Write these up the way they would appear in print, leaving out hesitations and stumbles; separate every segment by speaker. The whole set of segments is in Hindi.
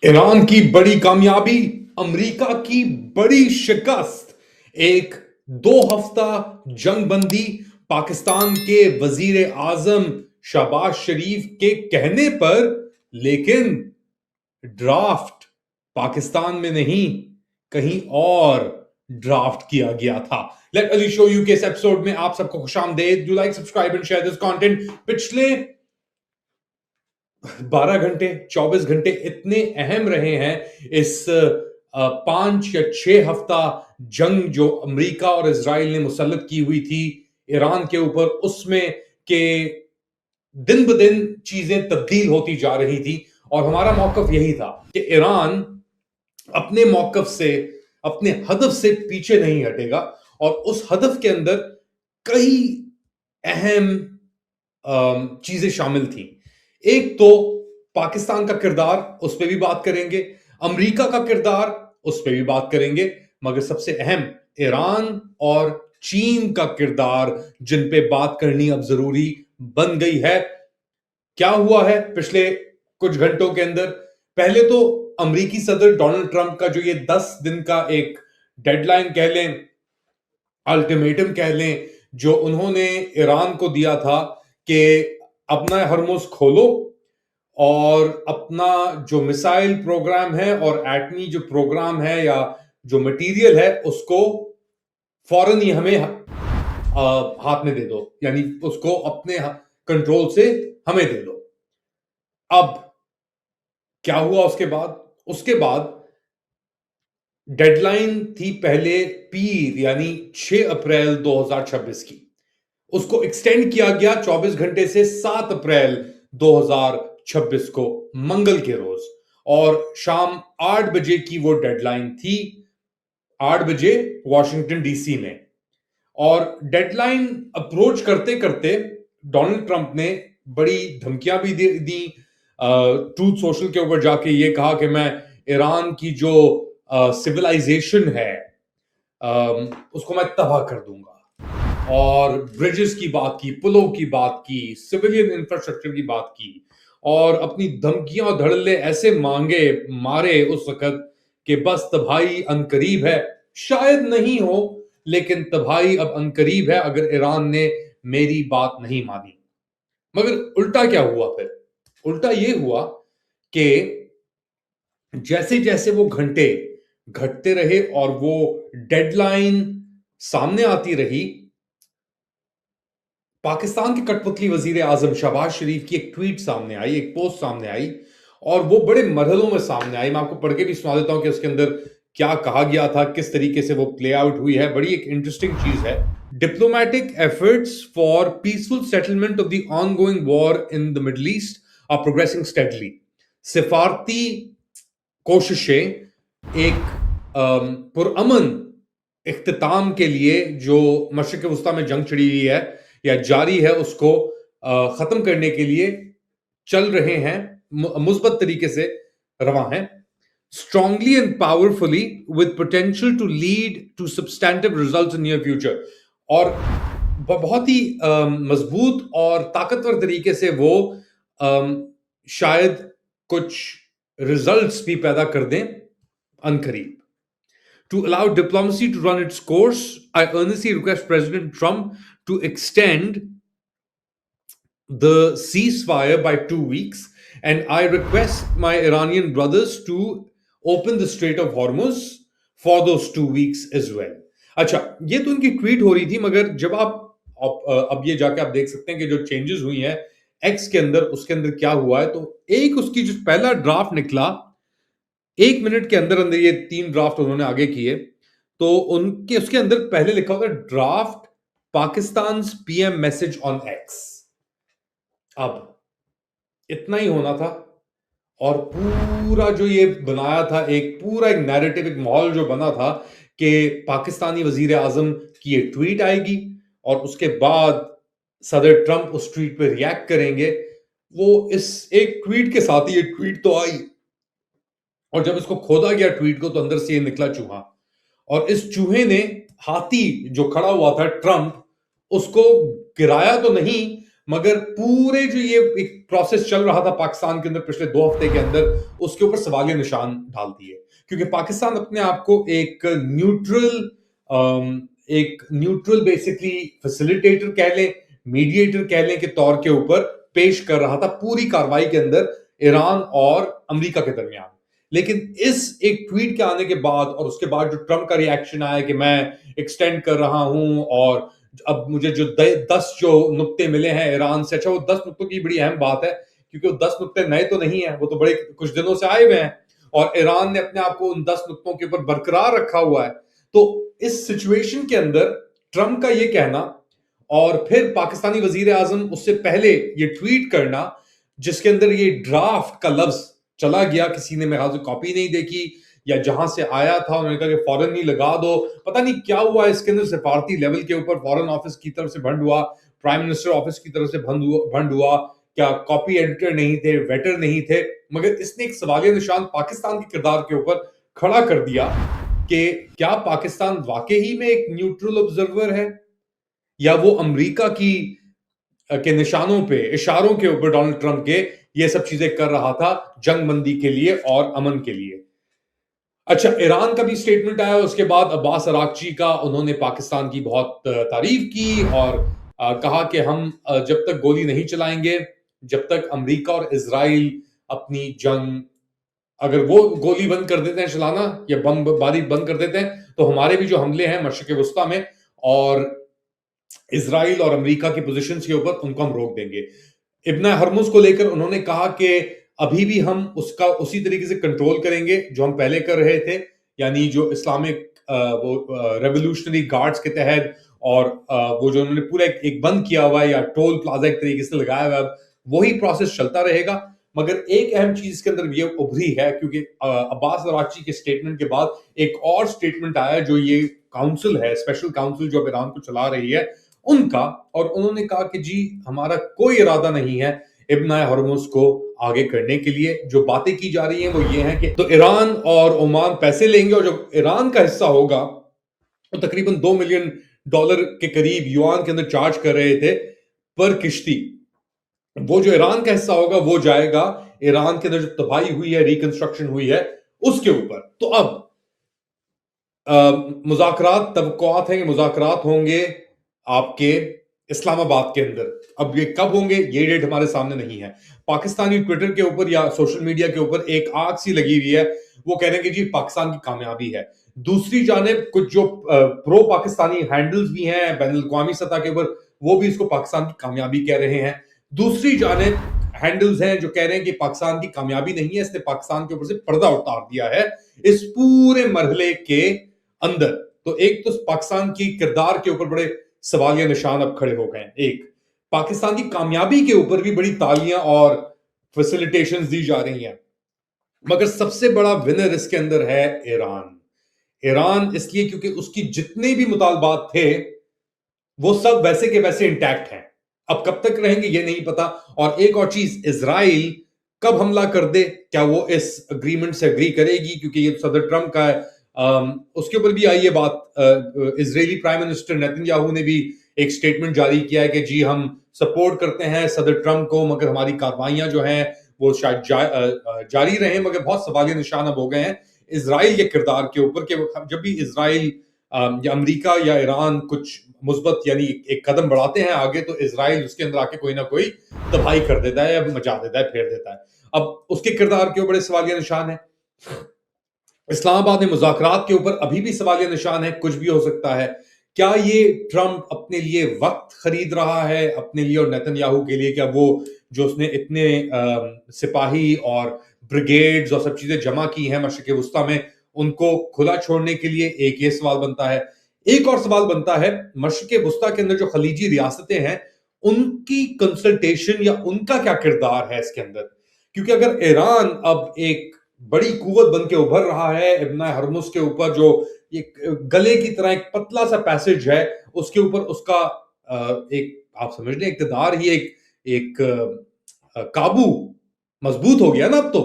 Speaker 1: ईरान की बड़ी कामयाबी, अमेरिका की बड़ी शिकस्त, एक 2 हफ्ता जंगबंदी, पाकिस्तान के वजीर आजम शहबाज शरीफ के कहने पर, लेकिन ड्राफ्ट पाकिस्तान में नहीं, कहीं और ड्राफ्ट किया गया था। लेट अली शो यू के इस एपिसोड में आप सबको खुशामदेद। Do like, subscribe and share this content. पिछले 12 घंटे 24 घंटे इतने अहम रहे हैं इस 5 या 6 हफ्ता जंग जो अमेरिका और इजराइल ने मुसल्लत की हुई थी ईरान के ऊपर, उसमें के दिन ब दिन चीजें तब्दील होती जा रही थी। और हमारा मौकफ यही था कि ईरान अपने मौकफ से, अपने हदफ से पीछे नहीं हटेगा। और उस हदफ के अंदर कई अहम चीजें शामिल थी। एक तो पाकिस्तान का किरदार, उस पर भी बात करेंगे। अमेरिका का किरदार, उस पर भी बात करेंगे। मगर सबसे अहम ईरान और चीन का किरदार, जिन पे बात करनी अब जरूरी बन गई है। क्या हुआ है पिछले कुछ घंटों के अंदर? पहले तो अमेरिकी सदर डोनाल्ड ट्रंप का जो ये 10 दिन का एक डेडलाइन कह लें, अल्टीमेटम कह लें, जो उन्होंने ईरान को दिया था कि अपना हरमुज खोलो और अपना जो मिसाइल प्रोग्राम है और एटमी जो प्रोग्राम है या जो मटेरियल है उसको फौरन ही हमें हाथ में दे दो, यानी उसको अपने कंट्रोल से हमें दे दो। अब क्या हुआ उसके बाद? उसके बाद डेडलाइन थी पहले पीर यानी 6 अप्रैल 2026 की। उसको एक्सटेंड किया गया 24 घंटे से 7 अप्रैल 2026 को, मंगल के रोज। और शाम 8 बजे की वो डेडलाइन थी, 8 बजे वॉशिंगटन डीसी में। और डेडलाइन अप्रोच करते करते डोनाल्ड ट्रंप ने बड़ी धमकियां भी दी। ट्रूथ सोशल के ऊपर जाके ये कहा कि मैं ईरान की जो सिविलाइजेशन है उसको मैं तबाह कर दूंगा। और ब्रिजेस की बात की, पुलों की बात की, सिविलियन इंफ्रास्ट्रक्चर की बात की। और अपनी धमकियां और धड़ल्ले ऐसे मारे उस वक्त कि बस तबाही अनकरीब है। शायद नहीं हो, लेकिन तबाही अब अनकरीब है अगर ईरान ने मेरी बात नहीं मानी। मगर उल्टा क्या हुआ फिर? उल्टा यह हुआ कि जैसे जैसे वो घंटे घटते रहे और वो डेडलाइन सामने आती रही, पाकिस्तान के कठपुतली वजीर आजम शहबाज शरीफ की एक ट्वीट सामने आई, एक पोस्ट सामने आई। और वो बड़े मरहलों में सामने आई। मैं आपको पढ़ के भी सुना देता हूं कि उसके अंदर क्या कहा गया था, किस तरीके से वो प्ले आउट हुई है। बड़ी एक इंटरेस्टिंग चीज है। Diplomatic efforts for peaceful settlement of the ongoing war in the Middle East are progressing steadily. सिफारती कोशिशें एक पुरअमन इख्तिताम के लिए जो मशरिक वस्ता में जंग छिड़ी हुई है या जारी है, उसको खत्म करने के लिए चल रहे हैं, मुस्बत तरीके से रवा हैं। Strongly and powerfully with potential to lead to substantive results in near future. और बहुत ही मजबूत और ताकतवर तरीके से वो शायद कुछ रिजल्ट्स भी पैदा कर दें अनकरीब। To allow diplomacy to run its course, I earnestly request President Trump to extend the ceasefire by 2 weeks, and I request my Iranian brothers to open the Strait of Hormuz for those 2 weeks as well. अच्छा, ये तो उनकी ट्वीट हो रही थी, मगर जब आप अब ये जाके आप देख सकते हैं कि जो चेंजेस हुई हैं एक्स के अंदर, उसके अंदर क्या हुआ है। तो एक उसकी जो पहला ड्राफ्ट निकला, 1 मिनट के अंदर अंदर ये 3 ड्राफ्ट उन्होंने आगे किए। तो उनके उसके अंदर पहले लिखा होगा draft Pakistan PM message on x. अब इतना ही होना था और पूरा जो ये बनाया था, एक पूरा एक नैरेटिव, एक माहौल जो बना था कि पाकिस्तानी वजीर आजम की ये ट्वीट आएगी और उसके बाद सदर ट्रंप उस ट्वीट पे रिएक्ट करेंगे। वो इस एक ट्वीट के साथ ही ये ट्वीट तो आई, और जब इसको खोदा गया ट्वीट को, तो अंदर से ये निकला चूहा। और इस चूहे ने हाथी जो खड़ा हुआ था ट्रंप, उसको गिराया तो नहीं, मगर पूरे जो ये एक प्रोसेस चल रहा था पाकिस्तान के अंदर पिछले 2 हफ्ते के अंदर, उसके ऊपर सवालिया निशान डाल दिए। क्योंकि पाकिस्तान अपने आप को एक न्यूट्रल बेसिकली फैसिलिटेटर कह लें, मीडिएटर कह लें के तौर के ऊपर पेश कर रहा था पूरी कार्रवाई के अंदर ईरान और अमेरिका के दरमियान। लेकिन इस एक ट्वीट के आने के बाद और उसके बाद जो ट्रंप का रिएक्शन आया कि मैं एक्सटेंड कर रहा हूं और अब मुझे जो 10 जो नुक्ते मिले हैं ईरान से, अच्छा वो 10 नुक्तों की बड़ी अहम बात है क्योंकि वो 10 नुक्ते नए तो नहीं है, वो तो बड़े कुछ दिनों से आए हुए हैं और ईरान ने अपने आप को उन 10 नुक्तों के ऊपर बरकरार रखा हुआ है। तो इस सिचुएशन के अंदर ट्रंप का ये कहना और फिर पाकिस्तानी वजीर आजम उससे पहले ये ट्वीट करना जिसके अंदर ये ड्राफ्ट का लफ्ज चला गया, किसी ने मेरे कॉपी नहीं देखी या जहां से आया था उन्होंने कहा कि फौरन नहीं लगा दो, पता नहीं क्या हुआ इसके अंदर, सिफारती लेवल के ऊपर फॉरेन ऑफिस की तरफ से भंड हुआ, प्राइम मिनिस्टर ऑफिस की तरफ से भंड हुआ, क्या कॉपी एडिटर नहीं थे, वेटर नहीं थे, मगर इसने एक सवालिया निशान पाकिस्तान के किरदार के ऊपर खड़ा कर दिया कि क्या पाकिस्तान वाकई ही में एक न्यूट्रल ऑब्जर्वर है या वो अमेरिका की के निशानों पे, इशारों के ऊपर डोनाल्ड ट्रंप के ये सब चीजें कर रहा था जंगबंदी के लिए और अमन के लिए। अच्छा, ईरान का भी स्टेटमेंट आया उसके बाद अब्बास अरागची का, उन्होंने पाकिस्तान की बहुत तारीफ की और कहा कि हम जब तक गोली नहीं चलाएंगे, जब तक अमेरिका और इजराइल अपनी जंग, अगर वो गोली बंद कर देते हैं चलाना या बमबारी बंद कर देते हैं तो हमारे भी जो हमले हैं मशरिक वस्ता में और इजराइल और अमेरिका की पोजीशंस के ऊपर, उनको हम रोक देंगे। इब्न हरमुज को लेकर उन्होंने कहा कि अभी भी हम उसका उसी तरीके से कंट्रोल करेंगे जो हम पहले कर रहे थे, यानी जो इस्लामिक वो रेवोल्यूशनरी गार्ड्स के तहत और वो जो उन्होंने पूरा एक बंद किया हुआ है या टोल प्लाजा एक तरीके से लगाया हुआ है, वही प्रोसेस चलता रहेगा। मगर एक अहम चीज इसके अंदर ये उभरी है क्योंकि अब्बास अरागची के स्टेटमेंट के बाद एक और स्टेटमेंट आया जो ये काउंसिल है, स्पेशल काउंसिल जो अब ईरान को चला रही है उनका, और उन्होंने कहा कि जी हमारा कोई इरादा नहीं है इब्न हरमुज को आगे करने के लिए। जो बातें की जा रही हैं वो ये हैं कि तो ईरान और ओमान पैसे लेंगे और जो ईरान का हिस्सा होगा तो तकरीबन $2 मिलियन के करीब युआन के अंदर चार्ज कर रहे थे पर किश्ती, वो जो ईरान का हिस्सा होगा वो जाएगा ईरान के अंदर जो तबाही हुई है, रिकंस्ट्रक्शन हुई है उसके ऊपर। तो अब मुज़ाकरात, तवक्कुआत हैं कि मुज़ाकरात होंगे आपके इस्लामाबाद के अंदर। अब ये कब होंगे ये डेट हमारे सामने नहीं है। पाकिस्तानी ट्विटर के ऊपर या सोशल मीडिया के ऊपर एक आग सी लगी हुई है, वो कह रहे हैं कि जी पाकिस्तान की कामयाबी है। दूसरी जानिब कुछ जो प्रो पाकिस्तानी हैंडल्स भी हैं बैनुल अक़वामी सतह के ऊपर, वो भी इसको पाकिस्तान की कामयाबी कह रहे हैं। दूसरी जानिब हैंडल्स हैं जो कह रहे हैं कि पाकिस्तान की कामयाबी नहीं है, इसने पाकिस्तान के ऊपर से पर्दा उतार दिया है इस पूरे मरहले के अंदर। तो एक तो पाकिस्तान की किरदार के ऊपर बड़े सवालिया निशान अब खड़े हो गए हैं, एक पाकिस्तान की कामयाबी के ऊपर भी बड़ी तालियां और फैसिलिटेशंस दी जा रही हैं, मगर सबसे बड़ा विनर इसके अंदर है ईरान। ईरान इसलिए क्योंकि उसकी जितने भी मुतालबात थे वो सब वैसे के वैसे इंटैक्ट हैं। अब कब तक रहेंगे ये नहीं पता। और एक और चीज, इजराइल कब हमला कर दे, क्या वो इस अग्रीमेंट से अग्री करेगी, क्योंकि ये सदर ट्रंप का है। उसके ऊपर भी आई ये बात। इजरायली प्राइम मिनिस्टर नेतन्याहू ने भी एक स्टेटमेंट जारी किया है कि जी हम सपोर्ट करते हैं सदर ट्रंप को, मगर हमारी कार्रवाइयां जो हैं वो शायद जारी रहें। मगर बहुत सवालिया निशान अब हो गए हैं इजराइल के किरदार के ऊपर कि जब भी इजराइल या अमेरिका या ईरान कुछ मुस्बत यानी एक कदम बढ़ाते हैं आगे, तो इजराइल उसके अंदर आके कोई ना कोई तबाही कर देता है या मचा देता है, फेर देता है। अब उसके किरदार के ऊपर बड़े सवालिया निशान है। इस्लामाबाद में मुज़ाकरात के ऊपर अभी भी सवालिया निशान है, कुछ भी हो सकता है। क्या ये ट्रंप अपने लिए वक्त खरीद रहा है अपने लिए और नेतन्याहू के लिए? क्या वो जो उसने इतने सिपाही और ब्रिगेड्स और सब चीजें जमा की हैं मशरिक वस्ता में, उनको खुला छोड़ने के लिए? एक ये सवाल बनता है। एक और सवाल बनता है मशरिक वस्ता के अंदर जो खलीजी रियासतें हैं उनकी कंसल्टेशन या उनका क्या किरदार है इसके अंदर? क्योंकि अगर ईरान अब एक बड़ी कुव्वत बन के उभर रहा है इब्न हरमुज के ऊपर, जो एक गले की तरह एक पतला सा पैसेज है, उसके ऊपर उसका एक आप समझ लें इक़्तिदार ही एक काबू मजबूत हो गया ना अब तो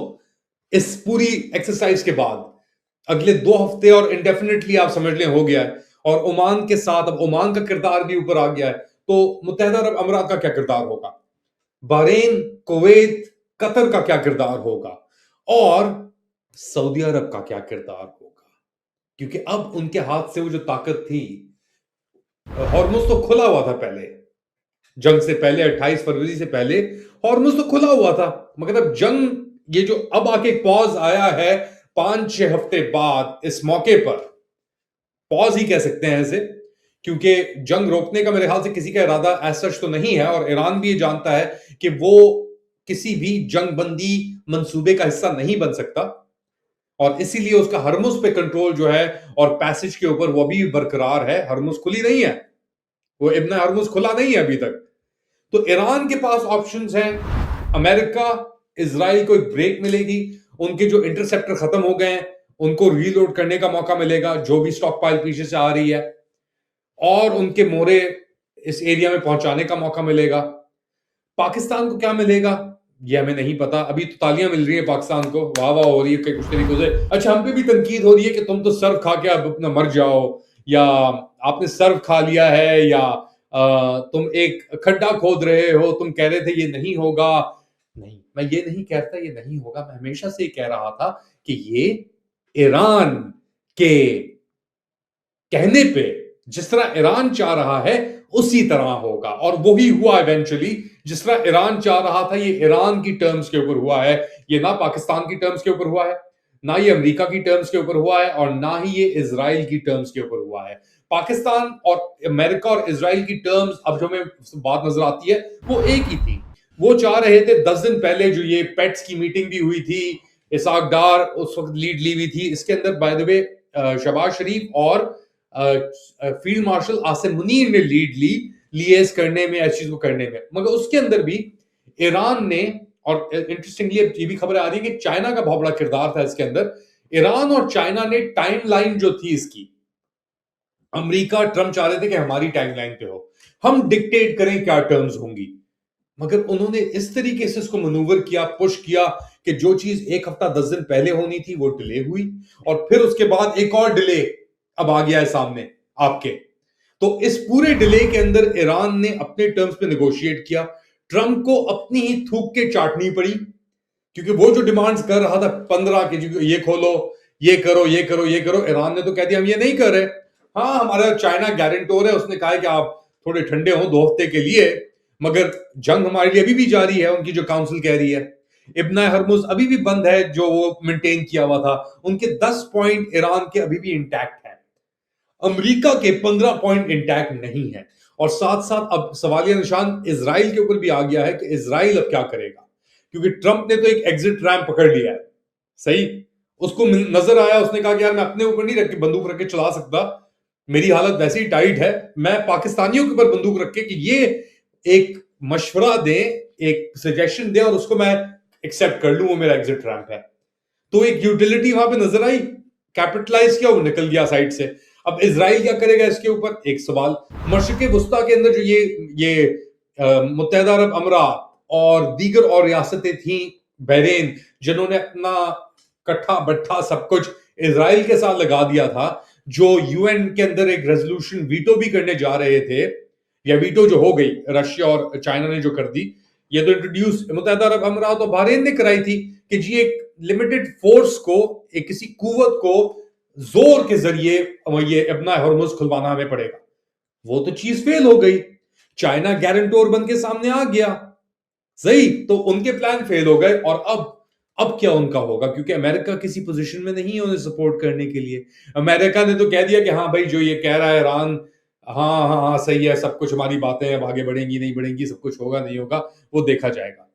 Speaker 1: इस पूरी एक्सरसाइज के बाद अगले 2 हफ्ते और इंडेफिनेटली आप समझ लें हो गया है। और ओमान के साथ अब ओमान का किरदार भी ऊपर आ गया है। तो मुत्तहिदा अरब अमीरात का क्या किरदार होगा, बहरीन, कुवैत, कतर का क्या किरदार होगा और सऊदी अरब का क्या किरदार होगा। क्योंकि अब उनके हाथ से वो जो ताकत थी, हॉर्मुज तो खुला हुआ था पहले, जंग से पहले 28 फरवरी से पहले हॉर्मुज तो खुला हुआ था, मगर अब जंग ये जो अब आके पॉज आया है 5-6 हफ्ते बाद, इस मौके पर पॉज ही कह सकते हैं ऐसे, क्योंकि जंग रोकने का मेरे ख्याल से किसी का इरादा एज सच तो नहीं है और ईरान भी ये जानता है कि वो किसी भी जंग बंदी मंसूबे का हिस्सा नहीं बन सकता और इसीलिए उसका हरमुज पे कंट्रोल जो है और पैसेज के ऊपर वो भी बरकरार है। हरमुज खुली नहीं है, वो इब्न हरमुज खुला नहीं है अभी तक। तो ईरान के पास ऑप्शंस हैं, अमेरिका, इजराइल को एक ब्रेक मिलेगी, उनके जो इंटरसेप्टर खत्म हो गए हैं उनको रीलोड करने का मौका मिलेगा, जो भी स्टॉक पाइल पीछे से आ रही है, और उनके मोरे इस एरिया में पहुंचाने का मौका मिलेगा। पाकिस्तान को क्या मिलेगा ये हमें नहीं पता। अभी तो तालियां मिल रही है पाकिस्तान को, वाह वाह हो रही है कुछ तरीकों से। अच्छा, हम पे भी तनकीद हो रही है कि तुम तो सर्व खा के अब अपना मर जाओ, या आपने सर्व खा लिया है, या तुम एक खड्डा खोद रहे हो, तुम कह रहे थे ये नहीं होगा। नहीं, मैं ये नहीं कहता ये नहीं होगा, मैं हमेशा से कह रहा था कि ये ईरान के कहने पे जिस तरह ईरान चाह रहा है उसी तरह होगा, और वही हुआ इवेंचुअली। जिस तरह ईरान चाह रहा था ये ईरान की टर्म्स के ऊपर हुआ है, ये ना पाकिस्तान की टर्म्स के ऊपर हुआ है, ना ये अमेरिका की टर्म्स के ऊपर हुआ है, और ना ही ये इजराइल की टर्म्स के ऊपर हुआ है। पाकिस्तान और अमेरिका और इजराइल की टर्म्स अब जो हमें बात नजर आती है वो एक ही थी। वो चाह रहे थे 10 दिन पहले जो ये पेट्स की मीटिंग भी हुई थी, इसाक डार उस वक्त लीड ली हुई थी, इसके अंदर बाय द वे शहबाज शरीफ और फील्ड मार्शल आसिम मुनीर ने लीड ली लिएज करने में, इस चीज को करने में। मगर उसके अंदर भी ईरान ने, और इंटरेस्टिंगली ये भी खबर आ रही है कि चाइना का बहुत बड़ा किरदार था इसके अंदर। ईरान और चाइना ने टाइमलाइन जो थी इसकी, अमेरिका ट्रम्प चाह रहे थे कि हमारी टाइमलाइन पे हो, हम डिक्टेट करें क्या टर्म्स होंगी, मगर उन्होंने इस तरीके से इसको मनूवर किया, पुश किया कि जो चीज एक हफ्ता 10 दिन पहले होनी थी वो डिले हुई, और फिर उसके बाद एक और डिले अब आ गया है सामने आपके। तो इस पूरे डिले के अंदर ईरान ने अपने टर्म्स पे नेगोशिएट किया, ट्रंप को अपनी ही थूक के चाटनी पड़ी, क्योंकि वो जो डिमांड्स कर रहा था 15 के, ये खोलो, ये करो, ये करो, ये करो, ईरान ने तो कह दिया हम ये नहीं कर रहे। हाँ, हमारा चाइना गारंटोर है, उसने कहा है कि आप थोड़े ठंडे हो 2 हफ्ते के लिए, मगर जंग हमारे लिए अभी भी जारी है, उनकी जो काउंसिल कह रही है। इब्न हरमुज अभी भी बंद है जो वो मेंटेन किया हुआ था, उनके 10 पॉइंट ईरान के अभी भी इंटैक्ट है, अमेरिका के 15 पॉइंट इंटैक्ट नहीं है। और साथ साथ अब सवालिया निशान इजराइल के ऊपर भी आ गया है कि इजराइल अब क्या करेगा, क्योंकि ट्रंप ने तो एक एग्जिट रैंप पकड़ लिया है, सही, उसको नजर आया, उसने कहा कि यार मैं अपने ऊपर नहीं रख के बंदूक रख के चला सकता, मेरी हालत वैसे ही टाइट है, मैं पाकिस्तानियों के ऊपर बंदूक रख के कि ये एक मशवरा दें, एक सजेशन दें और उसको मैं एक्सेप्ट कर लूं, वो मेरा एग्जिट रैंप है। तो एक यूटिलिटी वहां पे नजर आई, कैपिटलाइज किया, वो निकल गया साइड से। अब इजराइल क्या करेगा इसके ऊपर एक सवाल। मशरिक वस्ता के अंदर जो ये मुत्तहिदा अरब अमीरात और दीगर और रियासतें थी, बहरीन, जिन्होंने अपना कट्ठा बट्ठा सब कुछ इजराइल के साथ लगा दिया था, जो यूएन के अंदर एक रेजोल्यूशन वीटो भी करने जा रहे थे, या वीटो जो हो गई रशिया और चाइना ने जो कर दी, ये तो इंट्रोड्यूस मुत्तहिदा अरब अमीरात और बहरीन ने कराई थी कि जी एक लिमिटेड फोर्स को, एक किसी कुव्वत को जोर के जरिए ये अपना हॉर्मुज खुलवाना हमें पड़ेगा। वो तो चीज फेल हो गई, चाइना गारंटोर बन के सामने आ गया, सही, तो उनके प्लान फेल हो गए। और अब क्या उनका होगा, क्योंकि अमेरिका किसी पोजीशन में नहीं है उन्हें सपोर्ट करने के लिए। अमेरिका ने तो कह दिया कि हाँ भाई जो ये कह रहा है ईरान, हाँ हाँ हाँ सही है, सब कुछ हमारी बातें अब आगे बढ़ेंगी नहीं बढ़ेंगी, सब कुछ होगा नहीं होगा वो देखा जाएगा।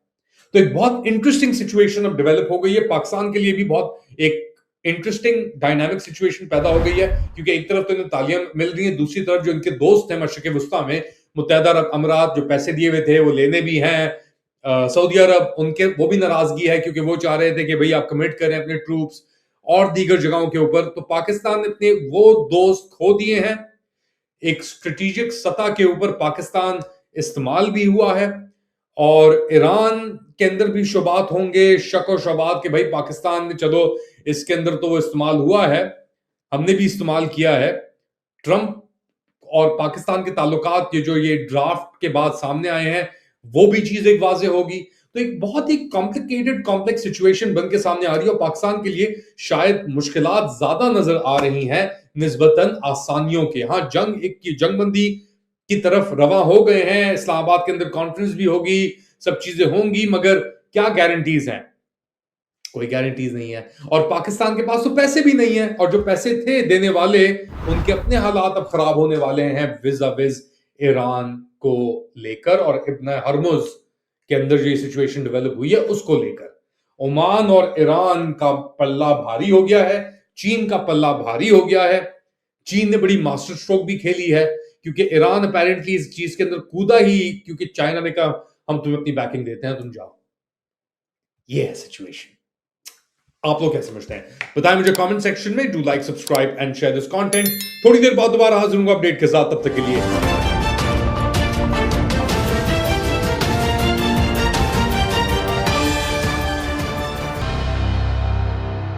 Speaker 1: तो एक बहुत इंटरेस्टिंग सिचुएशन अब डेवलप हो गई है, पाकिस्तान के लिए भी बहुत एक इंटरेस्टिंग डायनामिक सिचुएशन पैदा हो गई है, क्योंकि एक तरफ तो इन्हें तालियां मिल रही हैं, दूसरी तरफ जो इनके दोस्त हैं मशरिक वस्ता में, मुत्तहिदा अरब अमीरात, जो पैसे दिए हुए थे वो लेने भी हैं, सऊदी अरब, उनके वो भी नाराजगी है, क्योंकि वो चाह रहे थे कि भाई आप कमिट करें अपने ट्रूप्स और दीगर जगहों के ऊपर। तो पाकिस्तान ने अपने वो दोस्त खो दिए हैं, एक स्ट्रेटेजिक सतह के ऊपर पाकिस्तान इस्तेमाल भी हुआ है, और ईरान के अंदर भी शुबात होंगे, शक और शुबात कि भाई पाकिस्तान में चलो इसके अंदर तो वो इस्तेमाल हुआ है, हमने भी इस्तेमाल किया है। ट्रंप और पाकिस्तान के ताल्लुकात के जो ये ड्राफ्ट के बाद सामने आए हैं, वो भी चीज एक वाज़ेह होगी। तो एक बहुत ही कॉम्प्लिकेटेड कॉम्प्लेक्स सिचुएशन बन के सामने आ रही है और पाकिस्तान के लिए शायद मुश्किलात ज्यादा नजर आ रही हैं निस्बतन आसानियों के। हाँ, जंगबंदी की तरफ रवा हो गए हैं, इस्लामाबाद के अंदर कॉन्फ्रेंस भी होगी, सब चीजें होंगी, मगर क्या गारंटीज हैं? कोई गारंटीज नहीं है। और पाकिस्तान के पास तो पैसे भी नहीं है, और जो पैसे थे देने वाले, उनके अपने हालात अब खराब होने वाले हैं विजा विज ईरान को लेकर, और इब्न हरमुज के अंदर जो सिचुएशन डेवलप हुई है उसको लेकर। ओमान और ईरान का पल्ला भारी हो गया है, चीन का पल्ला भारी हो गया है। चीन ने बड़ी मास्टर स्ट्रोक भी खेली है, क्योंकि ईरान अपेरेंटली इस चीज के अंदर कूदा ही, क्योंकि चाइना ने कहा हम तुम्हें अपनी बैकिंग देते हैं, तुम जाओ। ये है सिचुएशन। आप लोग क्या समझते हैं बताएं मुझे कमेंट सेक्शन में। Do like, subscribe and share this content. थोड़ी देर बाद दोबारा हाजिर हूंगा अपडेट के साथ, तब तक के लिए